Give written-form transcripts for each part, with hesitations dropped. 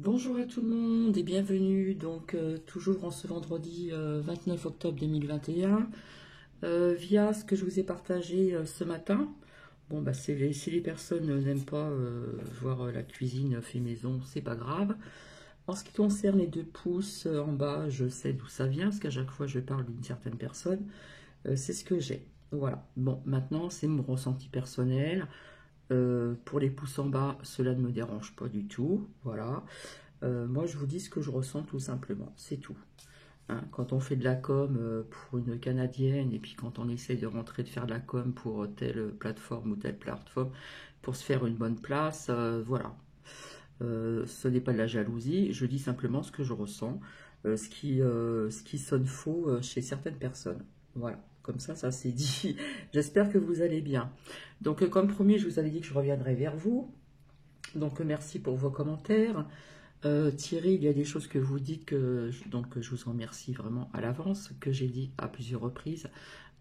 Bonjour à tout le monde et bienvenue toujours en ce vendredi 29 octobre 2021 via ce que je vous ai partagé ce matin. Bon bah si les personnes n'aiment pas voir la cuisine fait maison, c'est pas grave. En ce qui concerne les 2 pouces en bas, je sais d'où ça vient, parce qu'à chaque fois je parle d'une certaine personne, c'est ce que j'ai. Voilà, bon maintenant c'est mon ressenti personnel. Pour les pouces en bas, cela ne me dérange pas du tout, voilà. Moi, je vous dis ce que je ressens tout simplement, c'est tout. Hein, quand on fait de la com pour une Canadienne et puis quand on essaie de rentrer, de faire de la com pour telle plateforme ou telle plateforme, pour se faire une bonne place, voilà. Ce n'est pas de la jalousie, je dis simplement ce que je ressens, ce qui sonne faux chez certaines personnes. Voilà, comme ça c'est dit. J'espère que vous allez bien. Donc, comme promis, je vous avais dit que je reviendrai vers vous. Donc, merci pour vos commentaires. Thierry, il y a des choses que vous dites donc je vous en remercie vraiment à l'avance, que j'ai dit à plusieurs reprises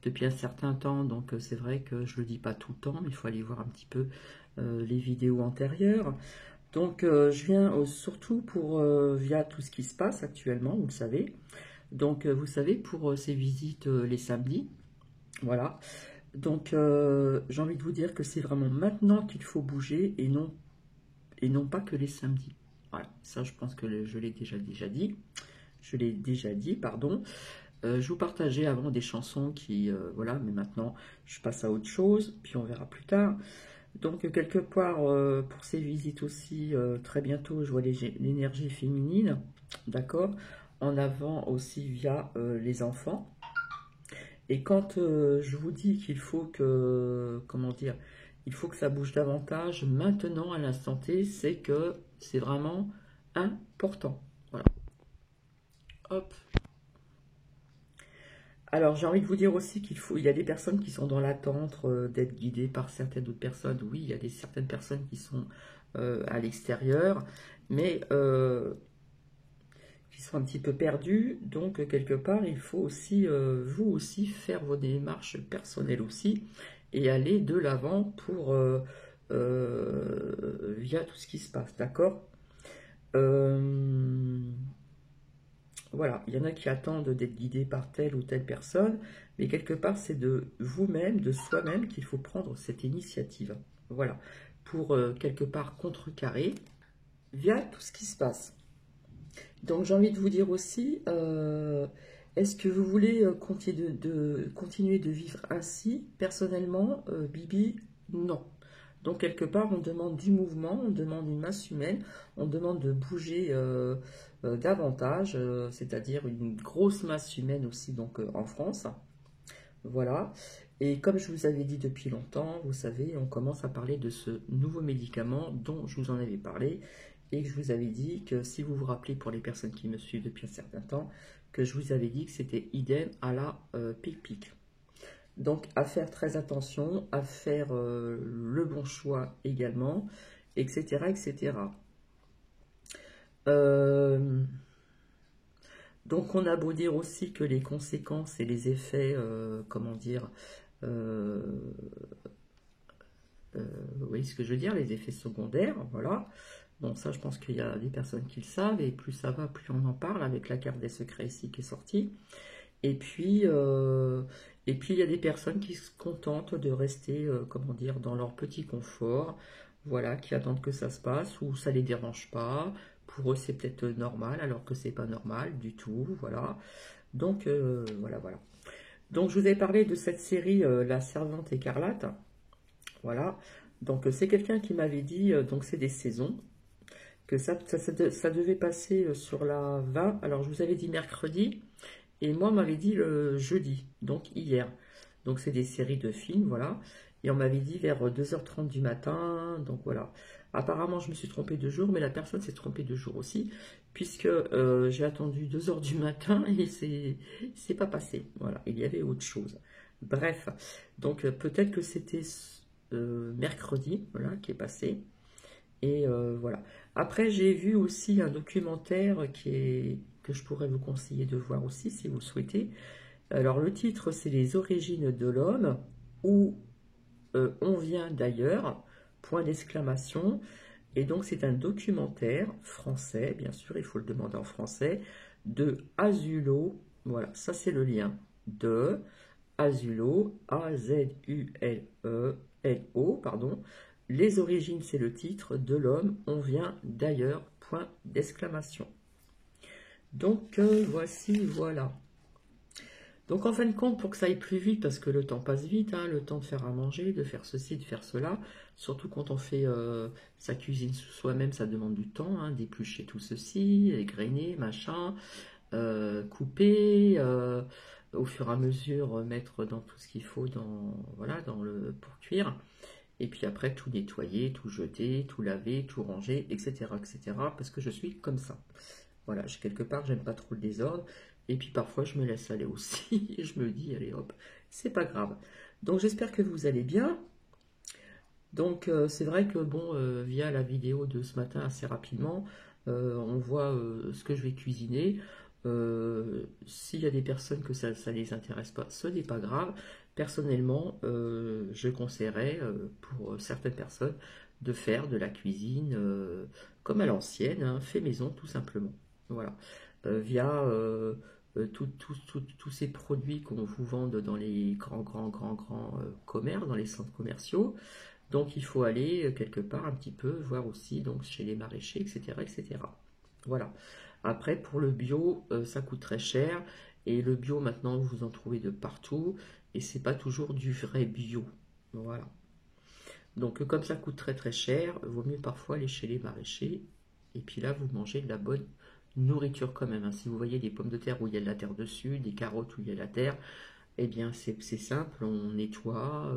depuis un certain temps. Donc c'est vrai que je le dis pas tout le temps, mais il faut aller voir un petit peu les vidéos antérieures. Donc je viens surtout pour via tout ce qui se passe actuellement, vous le savez. Donc vous savez, pour ces visites les samedis, voilà. Donc j'ai envie de vous dire que c'est vraiment maintenant qu'il faut bouger et non pas que les samedis. Voilà, ça je pense que je l'ai déjà dit. Je l'ai déjà dit, pardon. Je vous partageais avant des chansons qui, voilà, mais maintenant je passe à autre chose, puis on verra plus tard. Donc quelque part, pour ces visites aussi, très bientôt, je vois l'énergie féminine, d'accord, en avant aussi via les enfants. Et quand je vous dis qu'il faut que, comment dire, il faut que ça bouge davantage maintenant à l'instant T, c'est que c'est vraiment important. Voilà. Hop. Alors j'ai envie de vous dire aussi il y a des personnes qui sont dans l'attente d'être guidées par certaines autres personnes. Oui, il y a certaines personnes qui sont à l'extérieur, mais qui sont un petit peu perdues. Donc quelque part, il faut aussi, vous aussi, faire vos démarches personnelles aussi et aller de l'avant pour via tout ce qui se passe, d'accord. Voilà, il y en a qui attendent d'être guidés par telle ou telle personne, mais quelque part, c'est de vous-même, de soi-même, qu'il faut prendre cette initiative. Voilà, pour quelque part contrecarrer via tout ce qui se passe. Donc, j'ai envie de vous dire aussi, est-ce que vous voulez continuer de vivre ainsi? Personnellement, Bibi, non. Donc, quelque part, on demande du mouvement, on demande une masse humaine, on demande de bouger davantage, c'est-à-dire une grosse masse humaine aussi, donc en France. Voilà. Et comme je vous avais dit depuis longtemps, vous savez, on commence à parler de ce nouveau médicament dont je vous en avais parlé et que je vous avais dit que, si vous vous rappelez, pour les personnes qui me suivent depuis un certain temps, que je vous avais dit que c'était idem à la pic-pic. Donc, à faire très attention, à faire le bon choix également, etc., etc. Donc, on a beau dire aussi que les conséquences et les effets, comment dire, euh, vous voyez ce que je veux dire, les effets secondaires, voilà. Bon, ça, je pense qu'il y a des personnes qui le savent, et plus ça va, plus on en parle, avec la carte des secrets ici qui est sortie. Et puis, il y a des personnes qui se contentent de rester, comment dire, dans leur petit confort, voilà, qui attendent que ça se passe, ou ça les dérange pas. Pour eux, c'est peut-être normal, alors que c'est pas normal du tout, voilà. Donc, voilà. Donc, je vous ai parlé de cette série, La Servante écarlate, voilà. Donc, c'est quelqu'un qui m'avait dit, donc c'est des saisons, que ça devait passer sur la 20. Alors, je vous avais dit mercredi, et moi, on m'avait dit le jeudi, donc hier. Donc, c'est des séries de films, voilà. Et on m'avait dit vers 2h30 du matin, donc voilà. Apparemment, je me suis trompée de jour, mais la personne s'est trompée de jour aussi, puisque j'ai attendu 2h du matin et c'est pas passé. Voilà, il y avait autre chose. Bref, donc peut-être que c'était mercredi, voilà, qui est passé. Et voilà. Après, j'ai vu aussi un documentaire que je pourrais vous conseiller de voir aussi, si vous le souhaitez. Alors, le titre, c'est Les origines de l'homme, où on vient d'ailleurs, point d'exclamation. Et donc, c'est un documentaire français, bien sûr, il faut le demander en français, de Azulo. Voilà, ça c'est le lien. De Azulo, A-Z-U-L-E-L-O, pardon. Les origines, c'est le titre. De l'homme, on vient d'ailleurs, point d'exclamation. Donc, voici, voilà. Donc en fin de compte, pour que ça aille plus vite, parce que le temps passe vite, hein, le temps de faire à manger, de faire ceci, de faire cela, surtout quand on fait sa cuisine soi-même, ça demande du temps, hein, d'éplucher tout ceci, égrener, machin, couper, au fur et à mesure mettre dans tout ce qu'il faut dans, voilà, pour cuire, et puis après tout nettoyer, tout jeter, tout laver, tout ranger, etc., etc., parce que je suis comme ça. Voilà, quelque part, j'aime pas trop le désordre. Et puis parfois, je me laisse aller aussi. Et je me dis, allez hop, c'est pas grave. Donc j'espère que vous allez bien. Donc c'est vrai que bon, via la vidéo de ce matin assez rapidement, on voit ce que je vais cuisiner. S'il y a des personnes que ça les intéresse pas, ce n'est pas grave. Personnellement, je conseillerais pour certaines personnes de faire de la cuisine comme à l'ancienne, hein, fait maison tout simplement. Voilà, via tous ces produits qu'on vous vende dans les grands commerces, dans les centres commerciaux. Donc il faut aller quelque part un petit peu voir aussi donc chez les maraîchers, etc., etc. Voilà. Après pour le bio, ça coûte très cher et le bio maintenant vous en trouvez de partout et c'est pas toujours du vrai bio. Voilà. Donc comme ça coûte très très cher, vaut mieux parfois aller chez les maraîchers et puis là vous mangez de la bonne nourriture quand même, hein. Si vous voyez des pommes de terre où il y a de la terre dessus, des carottes où il y a de la terre, eh bien c'est simple, on nettoie,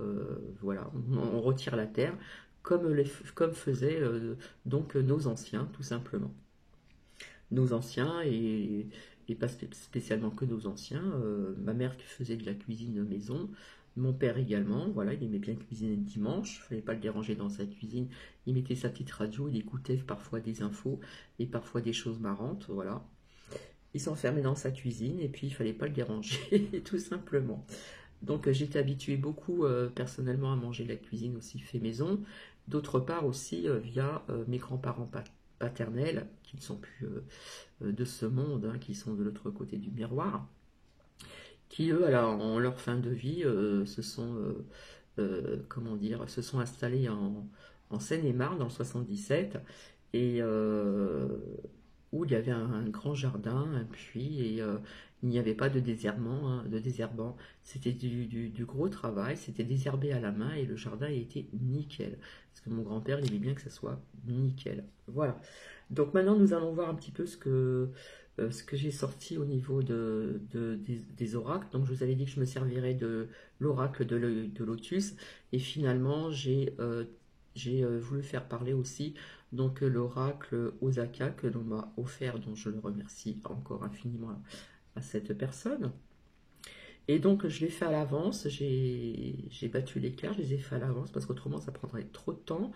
voilà, on retire la terre comme faisaient donc nos anciens tout simplement. Nos anciens et pas spécialement que nos anciens, ma mère qui faisait de la cuisine maison, mon père également, voilà, il aimait bien cuisiner le dimanche, il ne fallait pas le déranger dans sa cuisine, il mettait sa petite radio, il écoutait parfois des infos et parfois des choses marrantes, voilà. Il s'enfermait dans sa cuisine et puis il fallait pas le déranger, tout simplement. Donc j'étais habituée beaucoup personnellement à manger de la cuisine aussi fait maison. D'autre part aussi via mes grands-parents paternels, qui ne sont plus de ce monde, hein, qui sont de l'autre côté du miroir, qui eux, alors, en leur fin de vie, comment dire, se sont installés en Seine-et-Marne dans le 77, et où il y avait un grand jardin, un puits, et il n'y avait pas de désherbant, hein, de désherbant. C'était du gros travail, c'était désherbé à la main, et le jardin était nickel. Parce que mon grand-père, il aimait bien que ça soit nickel. Voilà. Donc maintenant, nous allons voir un petit peu ce que j'ai sorti au niveau des oracles. Donc je vous avais dit que je me servirais de l'oracle de Lotus, et finalement, j'ai voulu faire parler aussi donc l'oracle Osaka que l'on m'a offert, dont je le remercie encore infiniment à cette personne. Et donc je l'ai fait à l'avance, j'ai battu les cartes, je les ai fait à l'avance parce qu'autrement ça prendrait trop de temps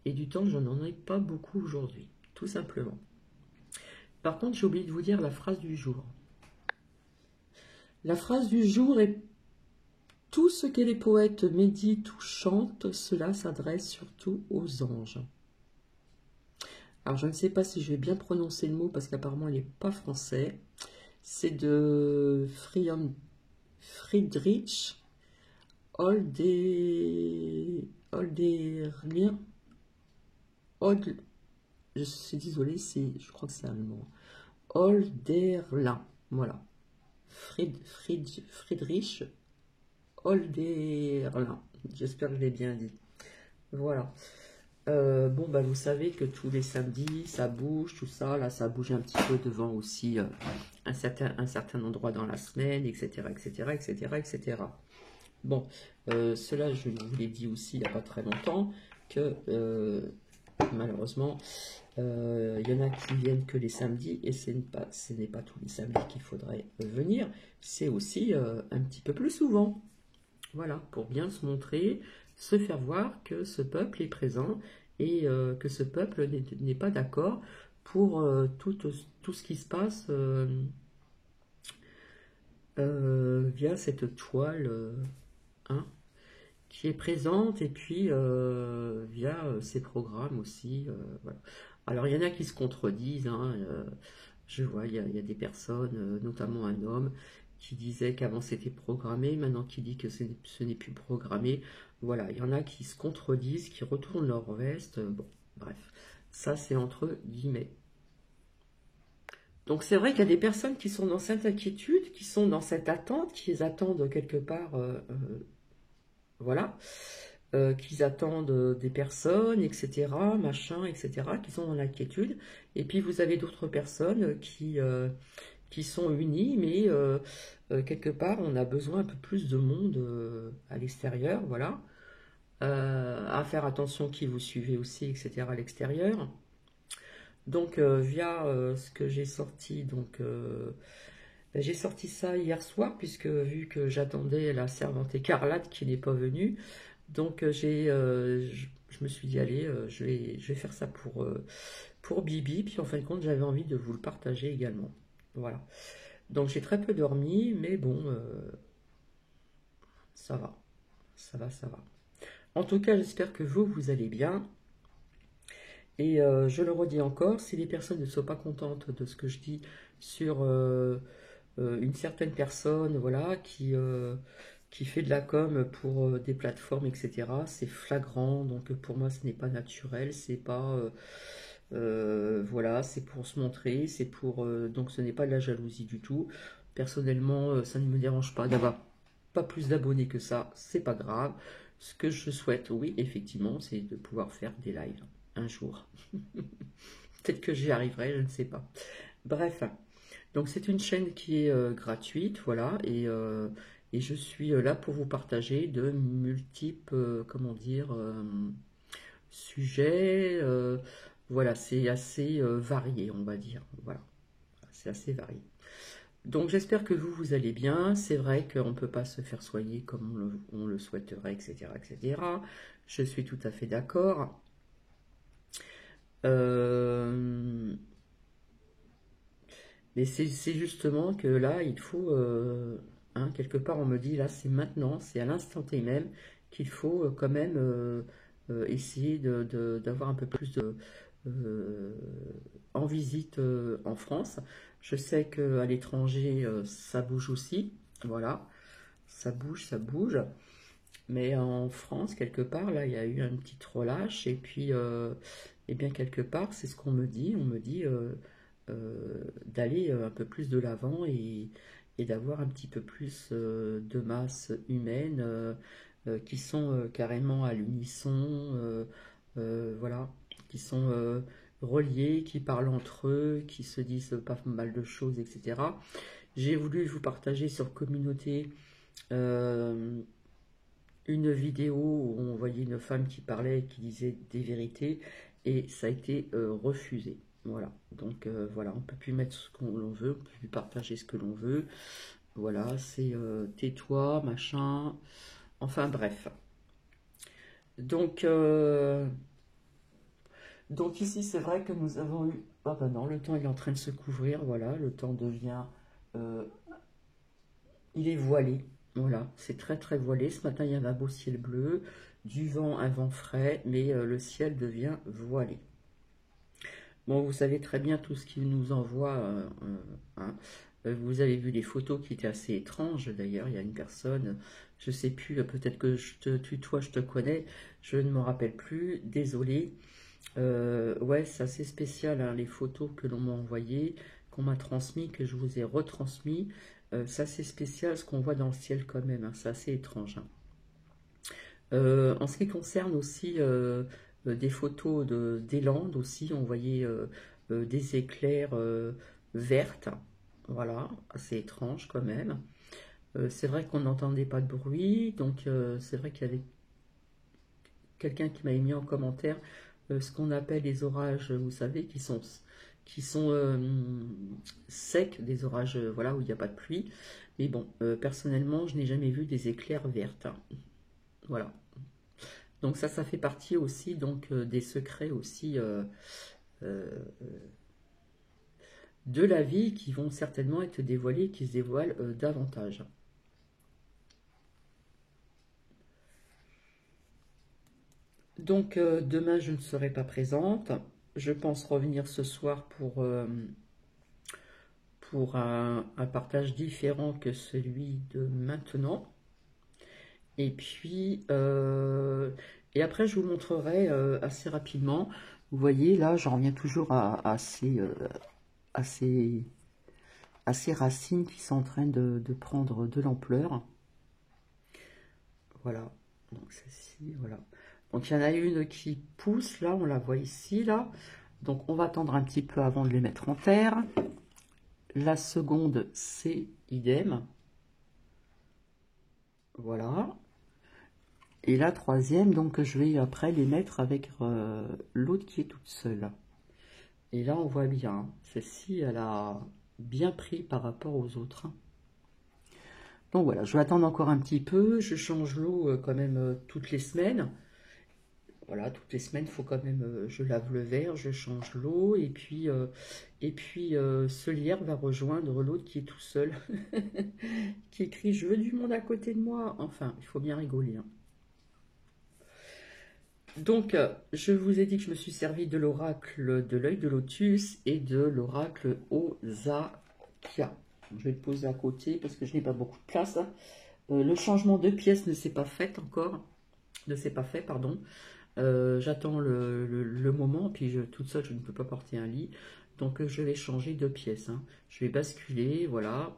et du temps je n'en ai pas beaucoup aujourd'hui, tout simplement. Par contre j'ai oublié de vous dire la phrase du jour. La phrase du jour est: tout ce que les poètes méditent ou chantent, cela s'adresse surtout aux anges. Alors je ne sais pas si je vais bien prononcer le mot parce qu'apparemment il n'est pas français. C'est de Friedrich Holderlin. Je suis désolée, je crois que c'est allemand. Holderlin, voilà. Friedrich Holderlin. J'espère que je l'ai bien dit. Voilà. Bon, bah, vous savez que tous les samedis, ça bouge, tout ça. Là, ça bouge un petit peu devant aussi un certain endroit dans la semaine, etc., etc., etc., etc. Bon, cela, je vous l'ai dit aussi il n'y a pas très longtemps, que malheureusement, il y en a qui viennent que les samedis, et ce n'est pas tous les samedis qu'il faudrait venir, c'est aussi un petit peu plus souvent. Voilà, pour bien se montrer, se faire voir que ce peuple est présent et que ce peuple n'est pas d'accord pour tout ce qui se passe via cette toile, hein, qui est présente, et puis via ces programmes aussi. Voilà. Alors il y en a qui se contredisent, hein, je vois, il y a des personnes, notamment un homme, qui disait qu'avant c'était programmé, maintenant qui dit que ce n'est plus programmé. Voilà, il y en a qui se contredisent, qui retournent leur veste. Bon, bref, ça c'est entre guillemets. Donc c'est vrai qu'il y a des personnes qui sont dans cette inquiétude, qui sont dans cette attente, qui attendent quelque part, voilà, qu'ils attendent des personnes, etc., machin, etc., qui sont dans l'inquiétude. Et puis vous avez d'autres personnes qui sont unies, mais quelque part on a besoin un peu plus de monde à l'extérieur, voilà. À faire attention qui vous suivez aussi, etc., à l'extérieur. Donc via ce que j'ai sorti, donc ben, j'ai sorti ça hier soir, puisque vu que j'attendais la servante écarlate qui n'est pas venue, donc je me suis dit, allez, je vais faire ça pour Bibi, puis en fin de compte, j'avais envie de vous le partager également. Voilà. Donc j'ai très peu dormi, mais bon, ça va, ça va, ça va. En tout cas, j'espère que vous allez bien. Et je le redis encore, si les personnes ne sont pas contentes de ce que je dis sur une certaine personne, voilà, qui fait de la com pour des plateformes, etc., c'est flagrant, donc pour moi ce n'est pas naturel, c'est pas, voilà, c'est pour se montrer, c'est pour, donc ce n'est pas de la jalousie du tout. Personnellement, ça ne me dérange pas d'avoir pas plus d'abonnés que ça, c'est pas grave. Ce que je souhaite, oui, effectivement, c'est de pouvoir faire des lives un jour. Peut-être que j'y arriverai, je ne sais pas. Bref, donc c'est une chaîne qui est gratuite, voilà, et je suis là pour vous partager de multiples, comment dire, sujets. Voilà, c'est assez varié, on va dire. Voilà, c'est assez varié. Donc j'espère que vous allez bien. C'est vrai qu'on ne peut pas se faire soigner comme on le souhaiterait, etc., etc. Je suis tout à fait d'accord. Mais c'est justement que là, il faut, hein, quelque part, on me dit, là, c'est maintenant, c'est à l'instant T même, qu'il faut quand même essayer d'avoir un peu plus euh, en visite en France. Je sais qu'à l'étranger, ça bouge aussi, voilà, ça bouge. Mais en France, quelque part, là, il y a eu un petit relâche. Et puis, eh bien, quelque part, c'est ce qu'on me dit. On me dit d'aller un peu plus de l'avant et d'avoir un petit peu plus de masse humaine qui sont carrément à l'unisson, voilà, qui sont reliés, qui parlent entre eux, qui se disent pas mal de choses, etc. J'ai voulu vous partager sur Communauté une vidéo où on voyait une femme qui parlait, qui disait des vérités, et ça a été refusé. Voilà, donc voilà, on peut plus mettre ce qu'on veut, on peut plus partager ce que l'on veut. Voilà, c'est tais-toi, machin. Enfin bref. Donc, donc ici, c'est vrai que nous avons eu. Ah ben non, le temps il est en train de se couvrir, voilà, le temps devient. euh, il est voilé. Voilà, c'est très très voilé. Ce matin, il y avait un beau ciel bleu, du vent, un vent frais, mais le ciel devient voilé. Bon, vous savez très bien tout ce qu'il nous envoie. Hein. Vous avez vu les photos qui étaient assez étranges. D'ailleurs, il y a une personne, je sais plus, peut-être que je te tutoie, je te connais, je ne me rappelle plus. Désolé. Ouais, c'est assez spécial, hein, les photos que l'on m'a envoyées, qu'on m'a transmis, que je vous ai retransmis. C'est assez spécial ce qu'on voit dans le ciel quand même. Hein, c'est assez étrange. Hein. En ce qui concerne aussi des photos des Landes aussi, on voyait des éclairs vertes, voilà, assez étrange quand même. C'est vrai qu'on n'entendait pas de bruit, donc c'est vrai qu'il y avait quelqu'un qui m'avait mis en commentaire ce qu'on appelle les orages, vous savez, qui sont secs, des orages, voilà, où il n'y a pas de pluie. Mais bon, personnellement, je n'ai jamais vu des éclairs vertes. Hein. Voilà. Donc ça fait partie aussi donc des secrets aussi euh, de la vie qui vont certainement être dévoilés, qui se dévoilent davantage. Donc, demain, je ne serai pas présente. Je pense revenir ce soir pour un partage différent que celui de maintenant. Et puis, et après, je vous montrerai assez rapidement. Vous voyez, là, j'en reviens toujours à ces racines qui sont en train de prendre de l'ampleur. Voilà. Donc, celle-ci, voilà. Donc, il y en a une qui pousse, là, on la voit ici, là. Donc, on va attendre un petit peu avant de les mettre en terre. La seconde, c'est idem. Voilà. Et la troisième, donc, je vais après les mettre avec l'autre qui est toute seule. Et là, on voit bien, celle-ci, elle a bien pris par rapport aux autres. Donc voilà, je vais attendre encore un petit peu. Je change l'eau quand même toutes les semaines. Voilà, toutes les semaines, il faut quand même, je lave le verre, je change l'eau. Et puis ce lierre va rejoindre l'autre qui est tout seul. Qui écrit « Je veux du monde à côté de moi ». Enfin, il faut bien rigoler. Hein. Donc, je vous ai dit que je me suis servi de l'oracle de l'œil de lotus et de l'oracle Osakia. Je vais le poser à côté parce que je n'ai pas beaucoup de place. Hein. Le changement de pièce ne s'est pas fait encore. Ne s'est pas fait, pardon. J'attends le moment, puis toute seule, je ne peux pas porter un lit. Donc, je vais changer de pièce. Hein. Je vais basculer, voilà.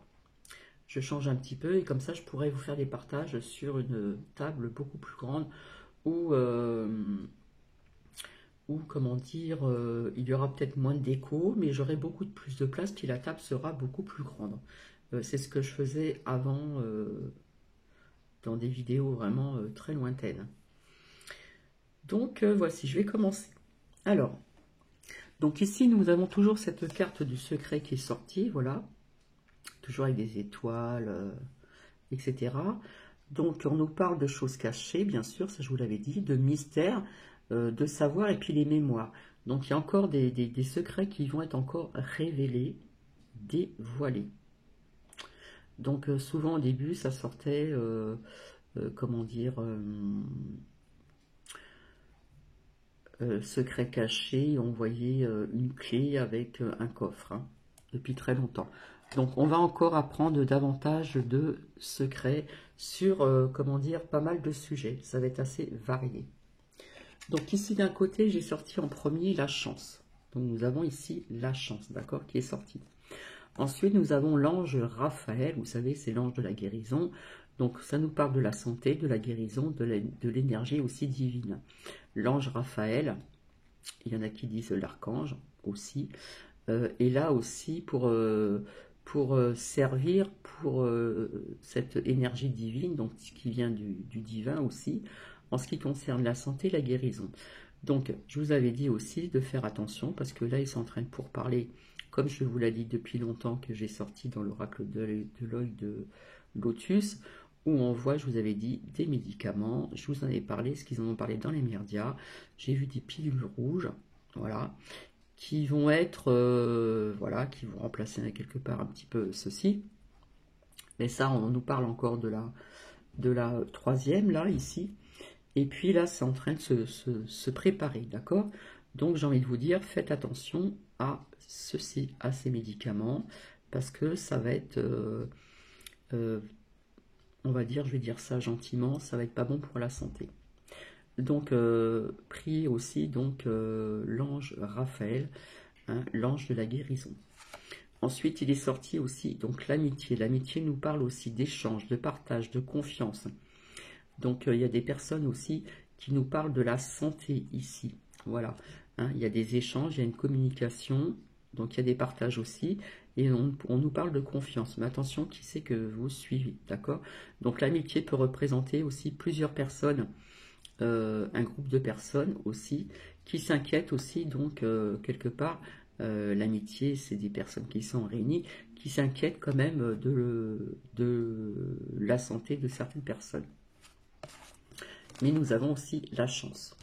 Je change un petit peu et comme ça, je pourrais vous faire des partages sur une table beaucoup plus grande où comment dire, il y aura peut-être moins d'écho, mais j'aurai beaucoup plus de place, puis la table sera beaucoup plus grande. C'est ce que je faisais avant dans des vidéos vraiment très lointaines. Donc voici, je vais commencer. Alors, donc ici nous avons toujours cette carte du secret qui est sortie, voilà, toujours avec des étoiles, etc. Donc on nous parle de choses cachées, bien sûr, ça je vous l'avais dit, de mystères, de savoir et puis les mémoires. Donc il y a encore des secrets qui vont être encore révélés, dévoilés. Donc souvent au début ça sortait, comment dire, secret caché, on voyait une clé avec un coffre, hein, depuis très longtemps. Donc on va encore apprendre davantage de secrets sur, comment dire, pas mal de sujets. Ça va être assez varié. Donc ici d'un côté, j'ai sorti en premier la chance. Donc nous avons ici la chance, d'accord, qui est sortie. Ensuite, nous avons l'ange Raphaël, vous savez, c'est l'ange de la guérison. Donc ça nous parle de la santé, de la guérison, de l'énergie aussi divine. L'ange Raphaël, il y en a qui disent l'archange aussi, est là aussi pour servir pour cette énergie divine, donc qui vient du divin aussi, en ce qui concerne la santé, la guérison. Donc, je vous avais dit aussi de faire attention, parce que là, ils sont en train de pourparler, comme je vous l'ai dit depuis longtemps, que j'ai sorti dans l'oracle de l'œil de lotus, où on voit, je vous avais dit, des médicaments, je vous en ai parlé, ce qu'ils en ont parlé dans les médias, j'ai vu des pilules rouges, voilà, qui vont être, voilà, qui vont remplacer quelque part un petit peu ceci. Mais ça, on nous parle encore de la troisième, là, ici. Et puis là, c'est en train de se préparer, d'accord? Donc, j'ai envie de vous dire, faites attention à ceci, à ces médicaments, parce que ça va être, on va dire, je vais dire ça gentiment, ça va être pas bon pour la santé. Donc, priez aussi donc l'ange Raphaël, hein, l'ange de la guérison. Ensuite, il est sorti aussi donc l'amitié. L'amitié nous parle aussi d'échange, de partage, de confiance. Donc, il y a des personnes aussi qui nous parlent de la santé ici. Voilà, hein, il y a des échanges, il y a une communication, donc il y a des partages aussi. Et on nous parle de confiance. Mais attention, qui c'est que vous suivez, d'accord? Donc, l'amitié peut représenter aussi plusieurs personnes, un groupe de personnes aussi, qui s'inquiètent aussi, donc, quelque part, l'amitié, c'est des personnes qui sont réunies, qui s'inquiètent quand même de la santé de certaines personnes. Mais nous avons aussi la chance.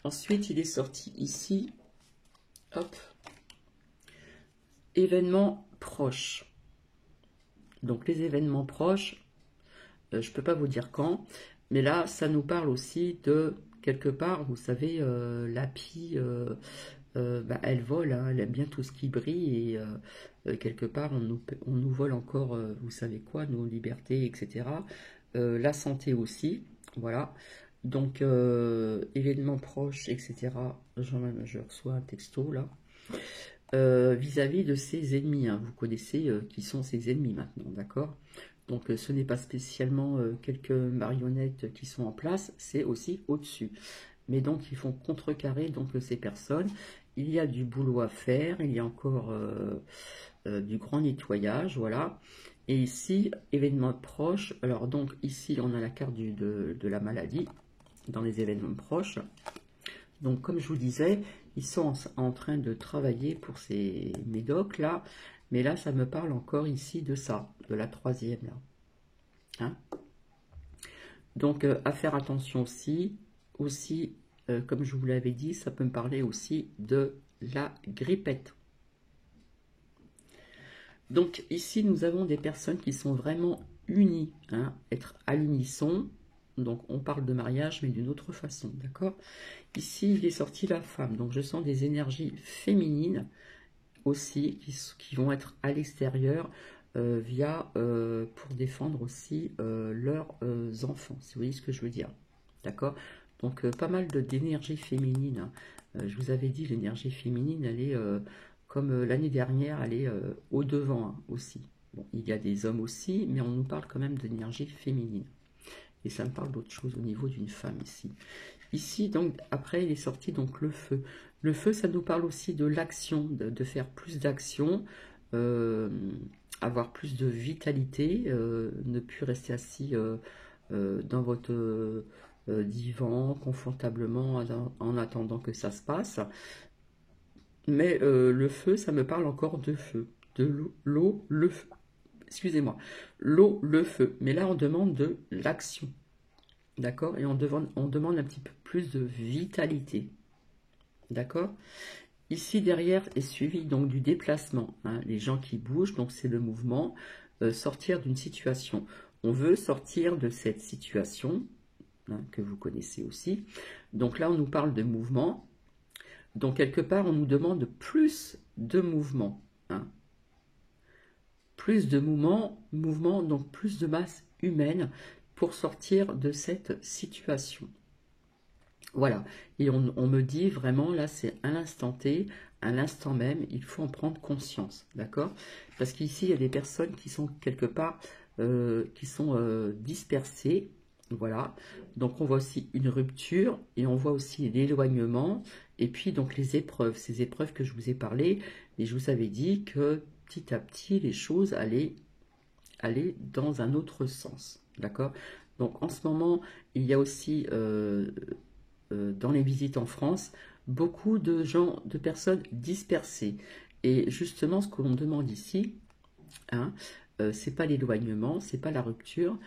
Ensuite, il est sorti ici, hop, événements proches. Donc les événements proches, je ne peux pas vous dire quand, mais là, ça nous parle aussi de quelque part, vous savez, la pie, bah, elle vole, hein, elle aime bien tout ce qui brille, et quelque part, on nous vole encore, vous savez quoi, nos libertés, etc. La santé aussi, voilà. Donc, événements proches, etc. Je reçois un texto, là. Vis-à-vis de ses ennemis, hein. Vous connaissez qui sont ses ennemis maintenant, d'accord? Donc ce n'est pas spécialement quelques marionnettes qui sont en place, c'est aussi au-dessus. Mais donc ils font contrecarrer donc ces personnes. Il y a du boulot à faire, il y a encore du grand nettoyage, voilà. Et ici, événements proches. Alors donc ici on a la carte de la maladie dans les événements proches. Donc, comme je vous disais, ils sont en train de travailler pour ces médocs là, mais là, ça me parle encore ici de ça, de la troisième là. Hein. Donc, à faire attention aussi, comme je vous l'avais dit, ça peut me parler aussi de la grippette. Donc, ici, nous avons des personnes qui sont vraiment unies, hein, être à l'unisson. Donc, on parle de mariage, mais d'une autre façon, d'accord? Ici, il est sorti la femme. Donc, je sens des énergies féminines aussi qui vont être à l'extérieur pour défendre aussi leurs enfants, si vous voyez ce que je veux dire. D'accord? Donc, pas mal d'énergie féminine. Hein. Je vous avais dit, l'énergie féminine, elle est, comme l'année dernière, elle est au-devant hein, aussi. Bon, il y a des hommes aussi, mais on nous parle quand même d'énergie féminine. Et ça me parle d'autre chose au niveau d'une femme ici. Ici, donc, après, il est sorti donc le feu. Le feu, ça nous parle aussi de l'action, de faire plus d'action, avoir plus de vitalité, ne plus rester assis dans votre divan confortablement en attendant que ça se passe. Mais le feu, ça me parle encore de feu, de l'eau, le feu. Excusez-moi, l'eau, le feu. Mais là, on demande de l'action. D'accord? Et on demande un petit peu plus de vitalité. D'accord? Ici, derrière, est suivi donc du déplacement. Hein, les gens qui bougent, donc c'est le mouvement. Sortir d'une situation. On veut sortir de cette situation, hein, que vous connaissez aussi. Donc là, on nous parle de mouvement. Donc, quelque part, on nous demande plus de mouvement. Hein. Plus de mouvement, donc plus de masse humaine pour sortir de cette situation. Voilà, et on me dit vraiment, là c'est à l'instant T, à l'instant même, il faut en prendre conscience, d'accord? Parce qu'ici, il y a des personnes qui sont quelque part, qui sont dispersées, voilà. Donc on voit aussi une rupture, et on voit aussi l'éloignement, et puis donc les épreuves, ces épreuves que je vous ai parlé, et je vous avais dit que petit à petit, les choses allaient aller dans un autre sens, d'accord? Donc en ce moment, il y a aussi dans les visites en France beaucoup de gens, de personnes dispersées. Et justement, ce que l'on demande ici, hein, c'est pas l'éloignement, c'est pas la rupture,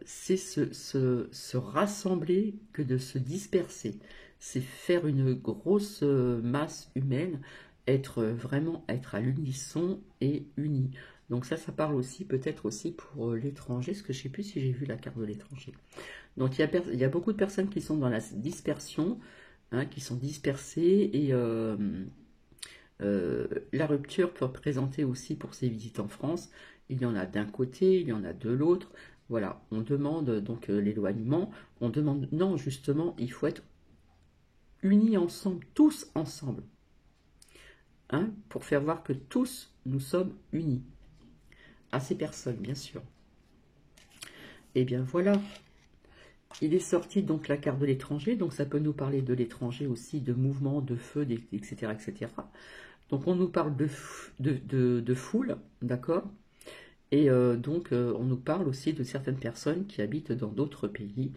c'est se rassembler que de se disperser. C'est faire une grosse masse humaine, vraiment être à l'unisson et unis. Donc ça parle aussi peut-être aussi pour l'étranger, parce que je ne sais plus si j'ai vu la carte de l'étranger. Donc il y a beaucoup de personnes qui sont dans la dispersion, hein, qui sont dispersées, et la rupture peut représenter aussi pour ces visites en France. Il y en a d'un côté, il y en a de l'autre. Voilà, on demande donc l'éloignement. On demande, non, justement, il faut être unis ensemble, tous ensemble. Hein, pour faire voir que tous, nous sommes unis. À ces personnes, bien sûr. Et bien voilà. Il est sorti donc la carte de l'étranger, donc ça peut nous parler de l'étranger aussi, de mouvement, de feu, etc., etc. Donc on nous parle de foule, d'accord? Et donc on nous parle aussi de certaines personnes qui habitent dans d'autres pays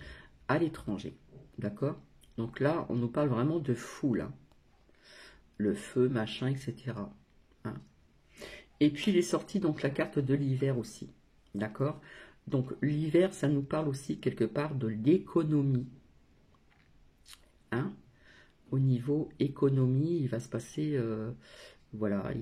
à l'étranger, d'accord? Donc là, on nous parle vraiment de foule, hein. Le feu, machin, etc. Hein. Et puis il est sorti donc la carte de l'hiver aussi, d'accord? Donc l'hiver, ça nous parle aussi quelque part de l'économie. Hein? Au niveau économie, il va se passer, voilà,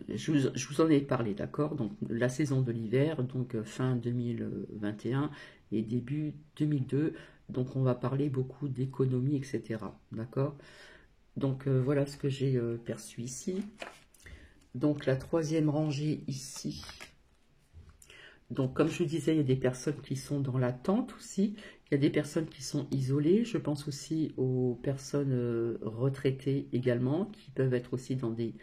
je vous en ai parlé, d'accord? Donc la saison de l'hiver, donc fin 2021 et début 2022, Donc on va parler beaucoup d'économie, etc. D'accord? Donc voilà ce que j'ai perçu ici. Donc la troisième rangée ici. Donc comme je vous disais, il y a des personnes qui sont dans l'attente aussi. Il y a des personnes qui sont isolées. Je pense aussi aux personnes retraitées également, qui peuvent être aussi dans des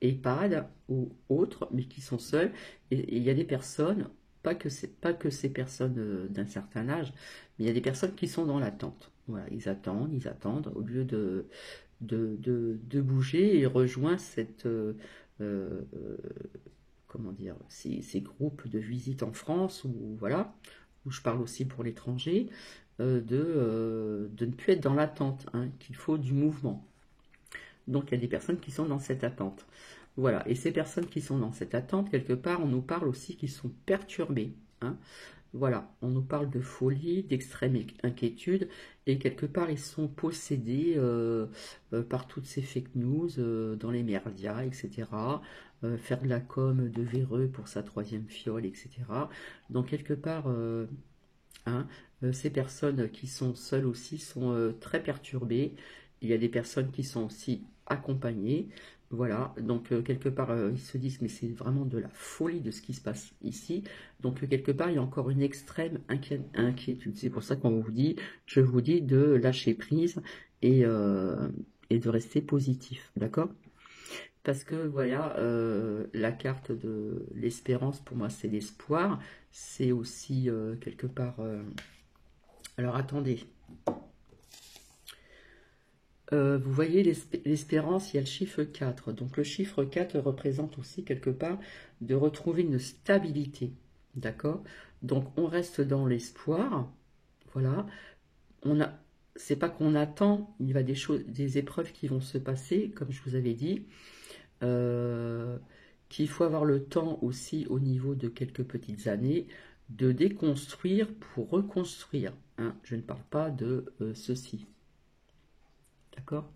EHPAD ou autres, mais qui sont seules. Et il y a des personnes, pas que ces personnes d'un certain âge, mais il y a des personnes qui sont dans l'attente. Voilà, ils attendent, au lieu de bouger et rejoindre cette, euh, comment dire, ces groupes de visite en France, ou voilà, où je parle aussi pour l'étranger, de ne plus être dans l'attente, hein, qu'il faut du mouvement. Donc il y a des personnes qui sont dans cette attente. Voilà, et ces personnes qui sont dans cette attente, quelque part, on nous parle aussi qu'ils sont perturbés, hein. Voilà, on nous parle de folie, d'extrême inquiétude, et quelque part ils sont possédés par toutes ces fake news dans les médias, etc. Faire de la com de véreux pour sa troisième fiole, etc. Donc quelque part, hein, ces personnes qui sont seules aussi sont très perturbées. Il y a des personnes qui sont aussi accompagnées. Voilà, donc quelque part, ils se disent, mais c'est vraiment de la folie de ce qui se passe ici. Donc quelque part, il y a encore une extrême inquiétude. C'est pour ça qu'on vous dit, je vous dis de lâcher prise et de rester positif, d'accord? Parce que voilà, la carte de l'espérance, pour moi, c'est l'espoir. C'est aussi quelque part... alors attendez. Vous voyez l'espérance, il y a le chiffre 4. Donc le chiffre 4 représente aussi quelque part de retrouver une stabilité. D'accord? Donc on reste dans l'espoir. Voilà. C'est pas qu'on attend, il y a des épreuves qui vont se passer, comme je vous avais dit. Qu'il faut avoir le temps aussi au niveau de quelques petites années de déconstruire pour reconstruire, hein. Je ne parle pas de ceci. D'accord?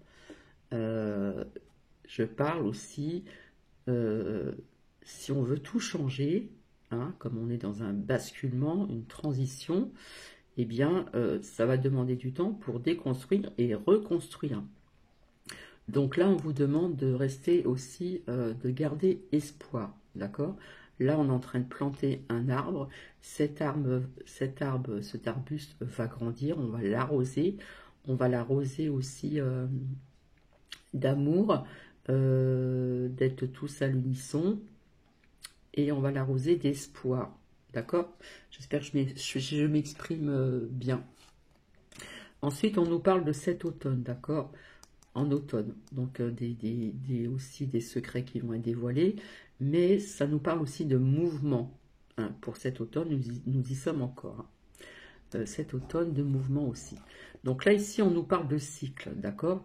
Je parle aussi, si on veut tout changer, hein, comme on est dans un basculement, une transition, eh bien, ça va demander du temps pour déconstruire et reconstruire. Donc là, on vous demande de rester aussi, de garder espoir, d'accord? Là, on est en train de planter un arbre. Cet arbuste va grandir, on va l'arroser. On va l'arroser aussi d'amour, d'être tous à l'unisson. Et on va l'arroser d'espoir, d'accord? J'espère que je m'exprime bien. Ensuite, on nous parle de cet automne, d'accord? En automne, donc aussi des secrets qui vont être dévoilés, mais ça nous parle aussi de mouvement, hein. Pour cet automne, nous y sommes encore, hein. Cet automne, de mouvement aussi. Donc là, ici, on nous parle de cycle, d'accord?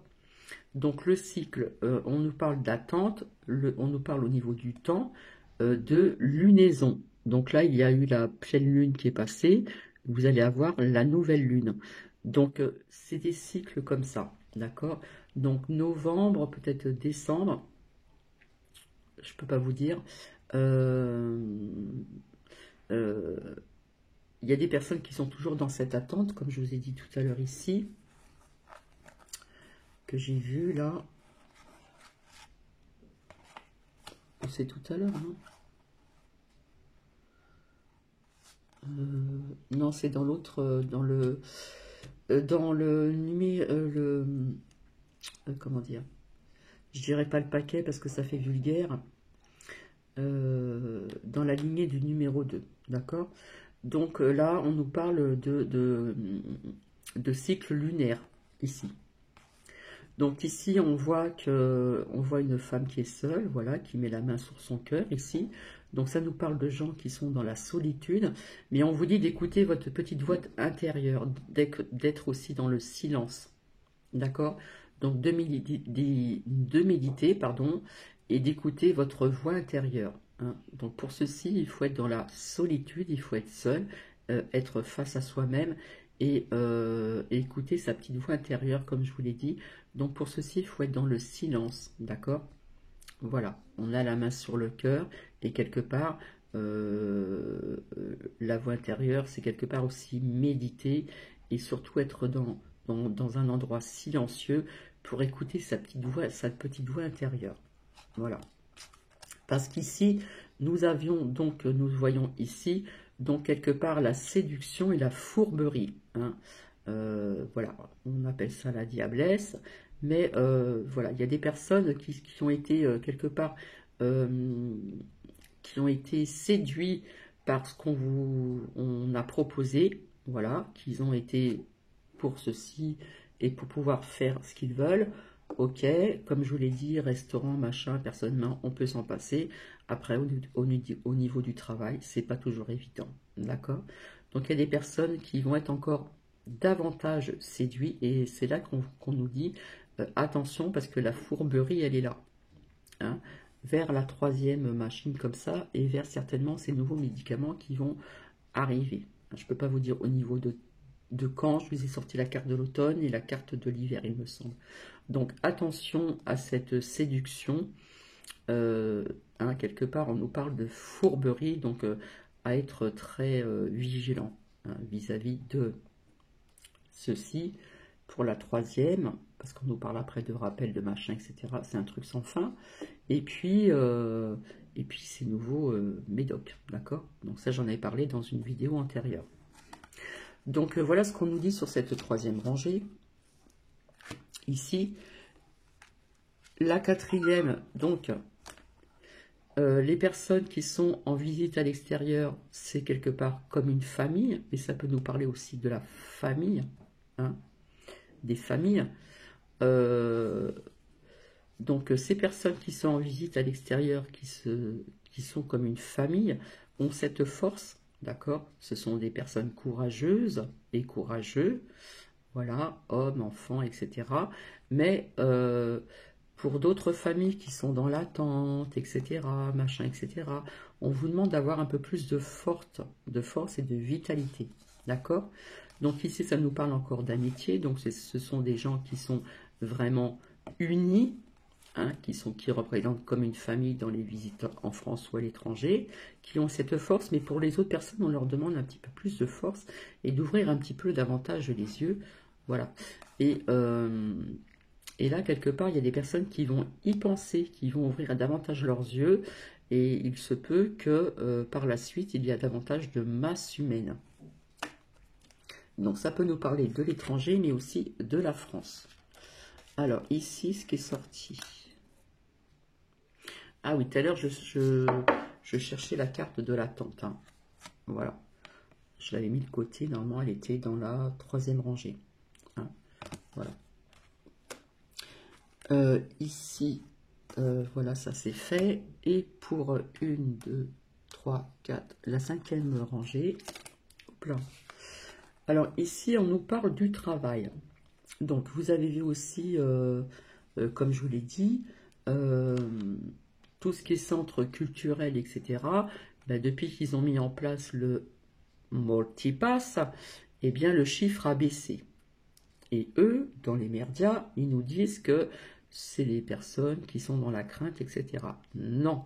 Donc le cycle, on nous parle d'attente, on nous parle au niveau du temps, de lunaison. Donc là, il y a eu la pleine lune qui est passée, vous allez avoir la nouvelle lune. Donc c'est des cycles comme ça, d'accord? Donc novembre, peut-être décembre, je ne peux pas vous dire. Il y a des personnes qui sont toujours dans cette attente, comme je vous ai dit tout à l'heure ici, que j'ai vu là. C'est tout à l'heure, non? Non, c'est dans l'autre, dans le numéro, comment dire, je dirais pas le paquet parce que ça fait vulgaire, dans la lignée du numéro 2, d'accord? Donc là, on nous parle de cycle lunaire, ici. Donc ici, on voit une femme qui est seule, voilà, qui met la main sur son cœur, ici. Donc ça nous parle de gens qui sont dans la solitude, mais on vous dit d'écouter votre petite voix intérieure, d'être aussi dans le silence, d'accord? Donc de méditer, pardon, et d'écouter votre voix intérieure, hein. Donc pour ceci, il faut être dans la solitude, il faut être seul, être face à soi-même et écouter sa petite voix intérieure, comme je vous l'ai dit. Donc pour ceci, il faut être dans le silence, d'accord? Voilà, on a la main sur le cœur et quelque part, la voix intérieure, c'est quelque part aussi méditer et surtout être dans un endroit silencieux pour écouter sa petite voix intérieure. Voilà. Parce qu'ici, nous voyons ici, donc quelque part, la séduction et la fourberie. Hein. Voilà, on appelle ça la diablesse. Mais voilà, il y a des personnes qui ont été quelque part, qui ont été séduits par ce on a proposé. Voilà, qu'ils ont été pour ceci et pour pouvoir faire ce qu'ils veulent. Ok, comme je vous l'ai dit, restaurant, machin, personnellement, on peut s'en passer. Après, au niveau du travail, c'est pas toujours évident. D'accord? Donc, il y a des personnes qui vont être encore davantage séduites et c'est là qu'on nous dit attention parce que la fourberie, elle est là. Hein, vers la troisième machine comme ça et vers certainement ces nouveaux médicaments qui vont arriver. Je ne peux pas vous dire au niveau de quand, je vous ai sorti la carte de l'automne et la carte de l'hiver, il me semble. Donc attention à cette séduction. Hein, quelque part, on nous parle de fourberie, donc à être très vigilant hein, vis-à-vis de ceci. Pour la troisième, parce qu'on nous parle après de rappel, de machin, etc. C'est un truc sans fin. Et puis ces nouveaux médocs, d'accord? Donc ça, j'en avais parlé dans une vidéo antérieure. Donc voilà ce qu'on nous dit sur cette troisième rangée. Ici, la quatrième, donc, les personnes qui sont en visite à l'extérieur, c'est quelque part comme une famille, mais ça peut nous parler aussi de la famille, hein, des familles. Donc ces personnes qui sont en visite à l'extérieur, qui sont comme une famille, ont cette force, d'accord? Ce sont des personnes courageuses et courageux, voilà, hommes, enfants, etc. Mais pour d'autres familles qui sont dans l'attente, etc., machin, etc., on vous demande d'avoir un peu plus de force et de vitalité, d'accord? Donc ici, ça nous parle encore d'amitié, donc ce sont des gens qui sont vraiment unis, hein, qui représentent comme une famille dans les visites en France ou à l'étranger, qui ont cette force, mais pour les autres personnes, on leur demande un petit peu plus de force et d'ouvrir un petit peu davantage les yeux, voilà. Et là, quelque part, il y a des personnes qui vont y penser, qui vont ouvrir davantage leurs yeux, et il se peut que par la suite, il y a davantage de masse humaine. Donc ça peut nous parler de l'étranger, mais aussi de la France. Alors, ici, ce qui est sorti. Ah oui, tout à l'heure, je cherchais la carte de l'attente. Hein. Voilà. Je l'avais mis de côté. Normalement, elle était dans la troisième rangée. Hein. Voilà. Ici, voilà, ça c'est fait. Et pour 1, 2, 3, 4, la cinquième rangée. Hop là. Alors, ici, on nous parle du travail. Donc, vous avez vu aussi, comme je vous l'ai dit, tout ce qui est centre culturel, etc., ben, depuis qu'ils ont mis en place le Multipass, eh bien, le chiffre a baissé. Et eux, dans les médias, ils nous disent que c'est les personnes qui sont dans la crainte, etc. Non,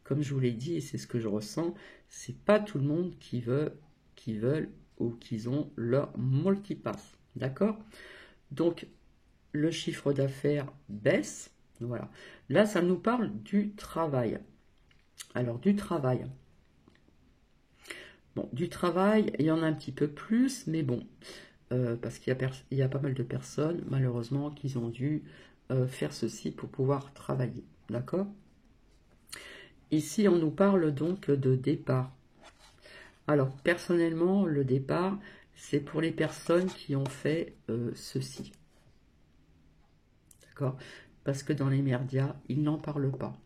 comme je vous l'ai dit, et c'est ce que je ressens, c'est pas tout le monde qui veulent ou qui ont leur Multipass. D'accord? Donc, le chiffre d'affaires baisse. Voilà. Là, ça nous parle du travail. Alors, du travail. Bon, du travail, il y en a un petit peu plus, mais bon, parce qu'il y a pas mal de personnes, malheureusement, qui ont dû faire ceci pour pouvoir travailler. D'accord? Ici, on nous parle donc de départ. Alors, personnellement, le départ, c'est pour les personnes qui ont fait ceci. D'accord? Parce que dans les médias, ils n'en parlent pas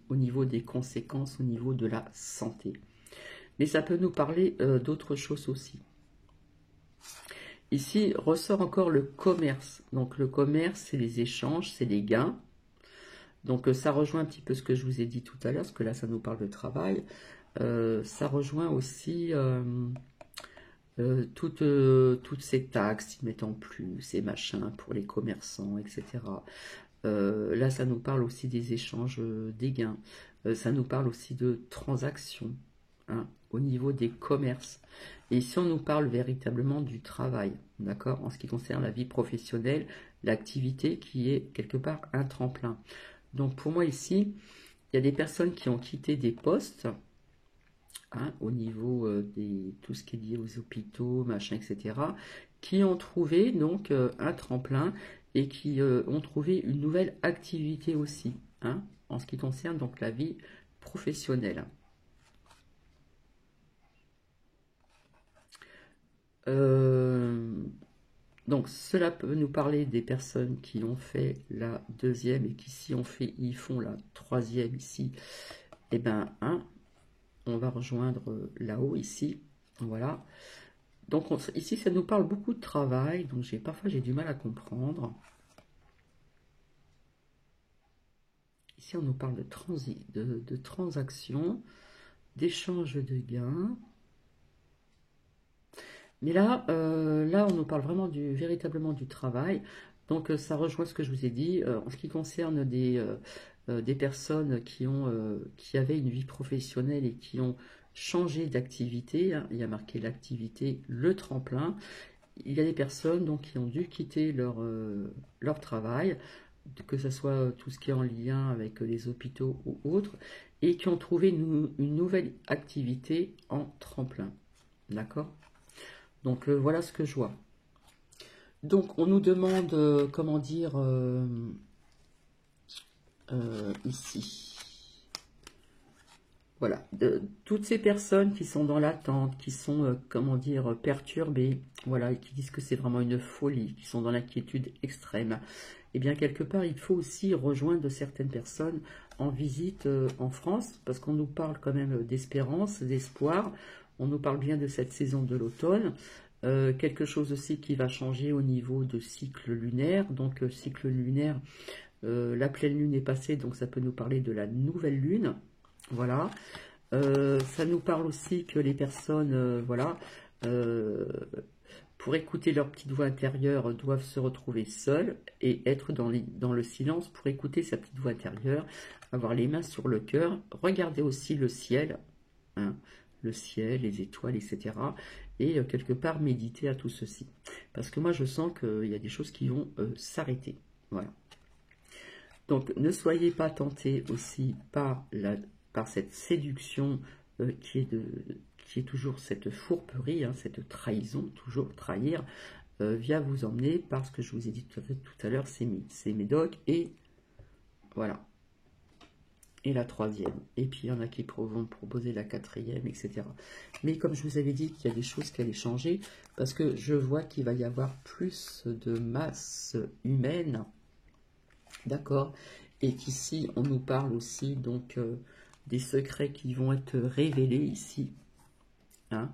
au niveau des conséquences, au niveau de la santé. Mais ça peut nous parler d'autres choses aussi. Ici, ressort encore le commerce. Donc le commerce, c'est les échanges, c'est les gains. Donc ça rejoint un petit peu ce que je vous ai dit tout à l'heure, parce que là, ça nous parle de travail. Ça rejoint aussi toutes ces taxes, ils mettent en plus, ces machins pour les commerçants, etc. Là, ça nous parle aussi des échanges, des gains. Ça nous parle aussi de transactions. hein, au niveau des commerces. Et ici, on nous parle véritablement du travail, d'accord, en ce qui concerne la vie professionnelle, l'activité qui est quelque part un tremplin. Donc pour moi ici, il y a des personnes qui ont quitté des postes, hein, au niveau des tout ce qui est lié aux hôpitaux, machin, etc., qui ont trouvé donc un tremplin et qui ont trouvé une nouvelle activité aussi, hein, en ce qui concerne donc la vie professionnelle. Euh, donc cela peut nous parler des personnes qui ont fait la deuxième et qui si on fait, ils font la troisième ici, et ben hein, on va rejoindre là-haut ici, voilà. Donc ici ça nous parle beaucoup de travail, donc parfois j'ai du mal à comprendre. Ici on nous parle de transactions, d'échange de gains. Mais là, là, on nous parle vraiment véritablement du travail. Donc, ça rejoint ce que je vous ai dit. En ce qui concerne des personnes qui avaient une vie professionnelle et qui ont changé d'activité, hein, il y a marqué l'activité, le tremplin. Il y a des personnes donc, qui ont dû quitter leur travail, que ce soit tout ce qui est en lien avec les hôpitaux ou autres, et qui ont trouvé une nouvelle activité en tremplin. D'accord? Donc voilà ce que je vois. Donc on nous demande, comment dire, ici, voilà, toutes ces personnes qui sont dans l'attente, qui sont, comment dire, perturbées, voilà, et qui disent que c'est vraiment une folie, qui sont dans l'inquiétude extrême, et bien quelque part il faut aussi rejoindre certaines personnes en visite en France, parce qu'on nous parle quand même d'espérance, d'espoir, on nous parle bien de cette saison de l'automne. Quelque chose aussi qui va changer au niveau de cycle lunaire. Donc cycle lunaire, la pleine lune est passée, donc ça peut nous parler de la nouvelle lune. Voilà. Ça nous parle aussi que les personnes, voilà, pour écouter leur petite voix intérieure, doivent se retrouver seules et être dans le silence pour écouter sa petite voix intérieure, avoir les mains sur le cœur, regarder aussi le ciel, hein, le ciel, les étoiles, etc. Et quelque part méditer à tout ceci. Parce que moi je sens qu'il y a des choses qui vont s'arrêter. Voilà. Donc ne soyez pas tentés aussi par cette séduction qui est toujours cette fourberie, hein, cette trahison, toujours trahir, vient vous emmener parce que je vous ai dit tout à l'heure, c'est Médoc et voilà. Et la troisième. Et puis il y en a qui vont proposer la quatrième, etc. Mais comme je vous avais dit qu'il y a des choses qui allaient changer, parce que je vois qu'il va y avoir plus de masse humaine, d'accord, et qu'ici on nous parle aussi donc des secrets qui vont être révélés ici. Hein,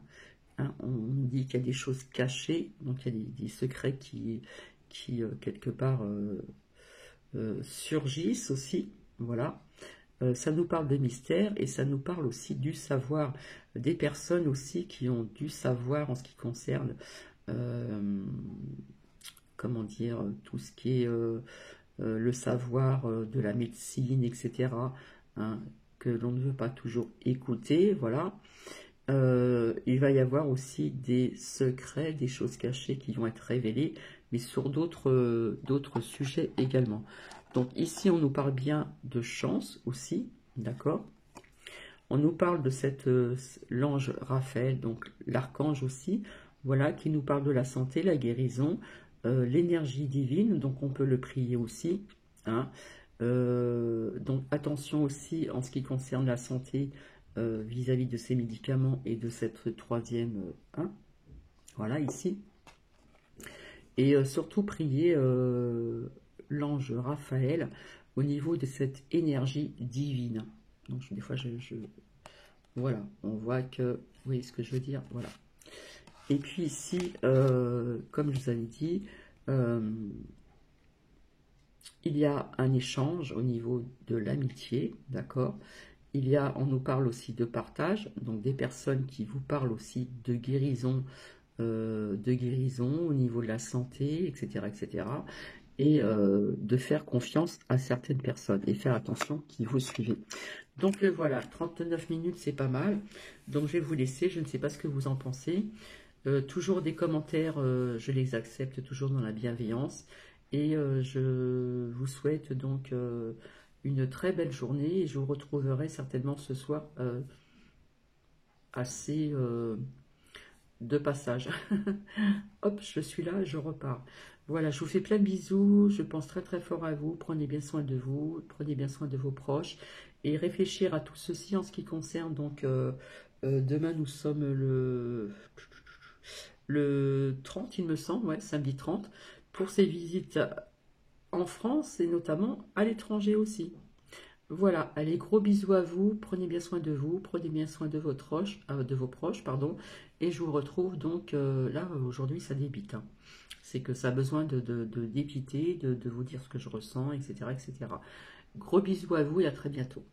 on nous dit qu'il y a des choses cachées, donc il y a des secrets qui quelque part surgissent aussi, voilà. Ça nous parle de mystère et ça nous parle aussi du savoir, des personnes aussi qui ont du savoir en ce qui concerne, comment dire, tout ce qui est le savoir de la médecine, etc., hein, que l'on ne veut pas toujours écouter, voilà. Il va y avoir aussi des secrets, des choses cachées qui vont être révélées, mais sur d'autres sujets également. Donc ici, on nous parle bien de chance aussi, d'accord? On nous parle de l'ange Raphaël, donc l'archange aussi, voilà, qui nous parle de la santé, la guérison, l'énergie divine, donc on peut le prier aussi, hein. Donc attention aussi en ce qui concerne la santé vis-à-vis de ces médicaments et de cette troisième, hein, voilà, ici. Et surtout prier l'ange Raphaël au niveau de cette énergie divine. Donc des fois, voilà, on voit que, vous voyez ce que je veux dire, voilà. Et puis ici, comme je vous avais dit, il y a un échange au niveau de l'amitié, d'accord? On nous parle aussi de partage, donc des personnes qui vous parlent aussi de guérison au niveau de la santé, etc., etc. et de faire confiance à certaines personnes et faire attention qui vous suivez. Donc voilà, 39 minutes, c'est pas mal. Donc je vais vous laisser, je ne sais pas ce que vous en pensez. Toujours des commentaires, je les accepte toujours dans la bienveillance. Et je vous souhaite donc une très belle journée et je vous retrouverai certainement ce soir assez de passage. Hop, je suis là, je repars. Voilà, je vous fais plein de bisous, je pense très très fort à vous, prenez bien soin de vous, prenez bien soin de vos proches, et réfléchir à tout ceci en ce qui concerne, donc, demain nous sommes le 30, il me semble, ouais, samedi 30, pour ces visites en France et notamment à l'étranger aussi. Voilà, allez, gros bisous à vous, prenez bien soin de vous, prenez bien soin de vos proches, pardon, et je vous retrouve donc là, aujourd'hui ça débite, hein. C'est que ça a besoin de débiter, de vous dire ce que je ressens, etc., etc. Gros bisous à vous et à très bientôt.